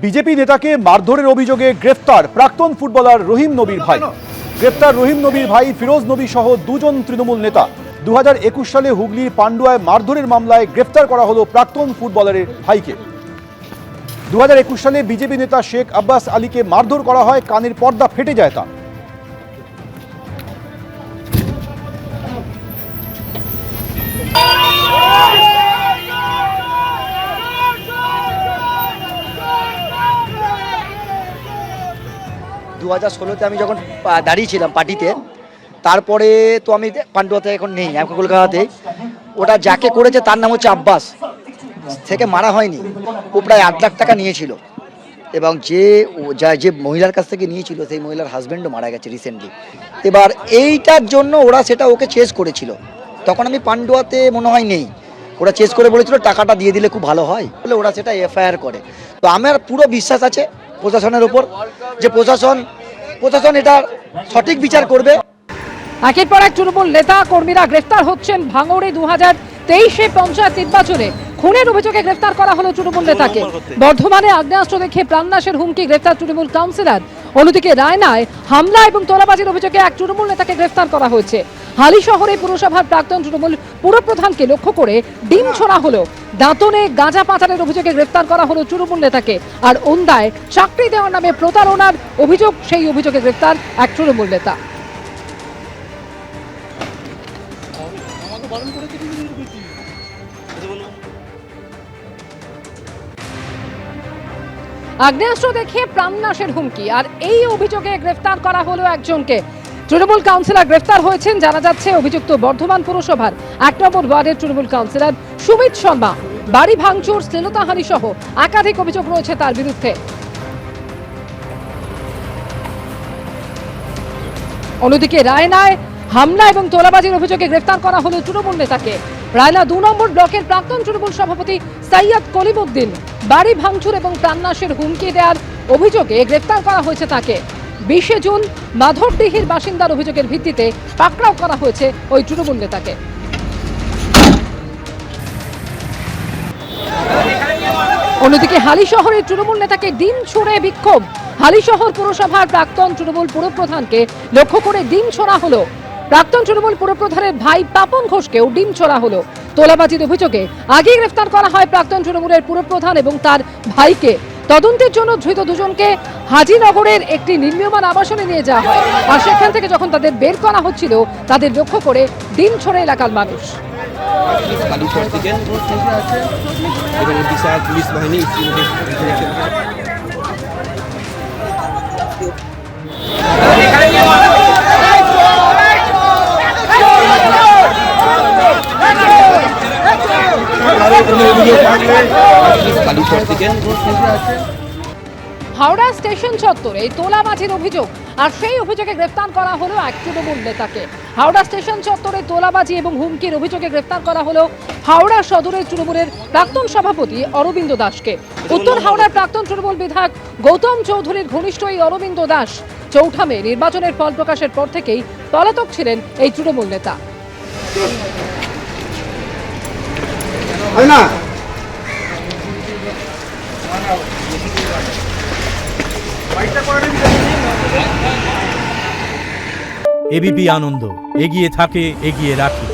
BJP নেতাকে মারধরের অভিযোগে গ্রেফতার প্রাক্তন ফুটবলার রহিম নবীর ভাই। গ্রেফতার রহিম নবীর ভাই ফিরোজ নবী সহ দুজন তৃণমূল নেতা। 2021 সালে হুগলির পান্ডুয়ায় মারধরের মামলায় গ্রেফতার করা হলো প্রাক্তন ফুটবলারের ভাইকে। 2021 সালে বিজেপি নেতা শেখ আব্বাস আলীকে মারধর করা হয়, কানের পর্দা ফেটে যায় তার। দু 2016-তে আমি যখন দাঁড়িয়েছিলাম পার্টিতে, তারপরে তো আমি পান্ডুয়াতে এখন নেই, এখন কলকাতাতে। ওটা যাকে করেছে তার নাম হচ্ছে আব্বাস, থেকে মারা হয়নি। ও প্রায় 8 লাখ টাকা নিয়েছিল, এবং যে মহিলার কাছ থেকে নিয়েছিল সেই মহিলার হাজব্যান্ডও মারা গেছে রিসেন্টলি। এবার এইটার জন্য ওরা সেটা ওকে চেস করেছিল। তখন আমি পান্ডুয়াতে মনে হয় নেই, ওরা চেস করে বলেছিল টাকাটা দিয়ে দিলে খুব ভালো হয় বলে ওরা সেটা এফআইআর করে। তো আমার পুরো বিশ্বাস আছে প্রশাসনের ওপর, যে প্রশাসন এটা সঠিক বিচার করবে। একের পর এক তৃণমূল নেতা কর্মীরা গ্রেফতার হচ্ছেন। ভাঙড়ে 2023-এ পঞ্চায়েত নির্বাচনে খুনের অভিযোগে গ্রেফতার করা হলো তৃণমূল নেতাকে। বর্ধমানে আগ্নেয়াস্ত্র দেখে প্রাণনাশের হুমকি, গ্রেফতার তৃণমূল কাউন্সিলর। অন্যদিকে রায়নায় হামলা এবং তোলাবাজির অভিযোগে এক তৃণমূল নেতাকে গ্রেফতার করা হয়েছে। হালি শহরে পুরসভার প্রাক্তন তৃণমূল পুরপ্রধানকে লক্ষ্য করে ডিম ছোড়া হলো। দাঁতনে গাঁজা পাচারের অভিযোগে গ্রেফতার করা হলো তৃণমূল নেতাকে। আর ওন্দায় চাকরি দেওয়ার নামে প্রতারণার অভিযোগ, সেই অভিযোগে গ্রেফতার এক তৃণমূল নেতা। আগ্নেয়াস্ত্র দেখে প্রাণনাশের হুমকি, আর এই অভিযোগে গ্রেফতার করা হলো একজনকে। তৃণমূল কাউন্সিলর গ্রেফতার হয়েছেন। জানা যাচ্ছে অভিযুক্ত বর্ধমান পুরসভার 1 নম্বর ওয়ার্ডের তৃণমূল কাউন্সিলর সুমিত শর্মা। বাড়ি ভাঙচুর, শ্লীলতাহানি সহ একাধিক অভিযোগ রয়েছে তার বিরুদ্ধে। অন্যদিকে রায়নায় হামলা এবং তোলাবাজির অভিযোগে গ্রেফতার করা হলো তৃণমূল নেতাকে। রায়না 2 নম্বর ব্লকের প্রাক্তন তৃণমূল সভাপতি সৈয়দ কলিমউদ্দিন বাড়ি ভাঙচুর এবং প্রাণনাশের হুমকি দেওয়ার অভিযোগে গ্রেফতার করা হয়েছে তাকে। 20 জুন মাধবডিহির বাসিন্দার অভিযোগের ভিত্তিতে পাকড়াও করা হয়েছে ওই তৃণমূল নেতাকে। অন্যদিকে হালি শহরের তৃণমূল নেতাকে ডিম ছুঁড়ে বিক্ষোভ। হালিশহর পুরসভার প্রাক্তন তৃণমূল পুরপ্রধানকে লক্ষ্য করে ডিম ছোড়া হলো। প্রাক্তন তৃণমূল পুরপ্রধানের ভাই পাপন ঘোষকেও ডিম ছোড়া হলো। তোলাবাজির অভিযোগে আগেই গ্রেফতার করা হয় প্রাক্তন তৃণমূলের পুরপ্রধান এবং তার ভাইকে। তদন্তের জন্য ধৃত দুজনকে হাজিনগরের একটি নির্মীয়মান আবাসনে নিয়ে যাওয়া হয়। আর সেখান থেকে যখন তাদের বের করা হচ্ছিল, তাদের লক্ষ্য করে ডিম ছোড়ে এলাকার মানুষ। পুলিশ বাহিনী হাওড়া স্টেশন চত্বরে তোলাবাজির অভিযোগ, আর সেই অভিযোগে গ্রেফতার করা হলো এক তৃণমূল নেতাকে। হাওড়া স্টেশন চত্বরে তোলাবাজি এবং হুমকির অভিযোগে গ্রেফতার করা হলো হাওড়া সদরের তৃণমূলের প্রাক্তন সভাপতি অরবিন্দ দাসকে। উত্তর হাওড়ার প্রাক্তন তৃণমূল বিধায়ক গৌতম চৌধুরীর ঘনিষ্ঠ এই অরবিন্দ দাস চৌঠামে নির্বাচনের ফল প্রকাশের পর থেকেই পলাতক ছিলেন এই তৃণমূল নেতা। এবিপি আনন্দ, এগিয়ে থাকে, এগিয়ে রাখে।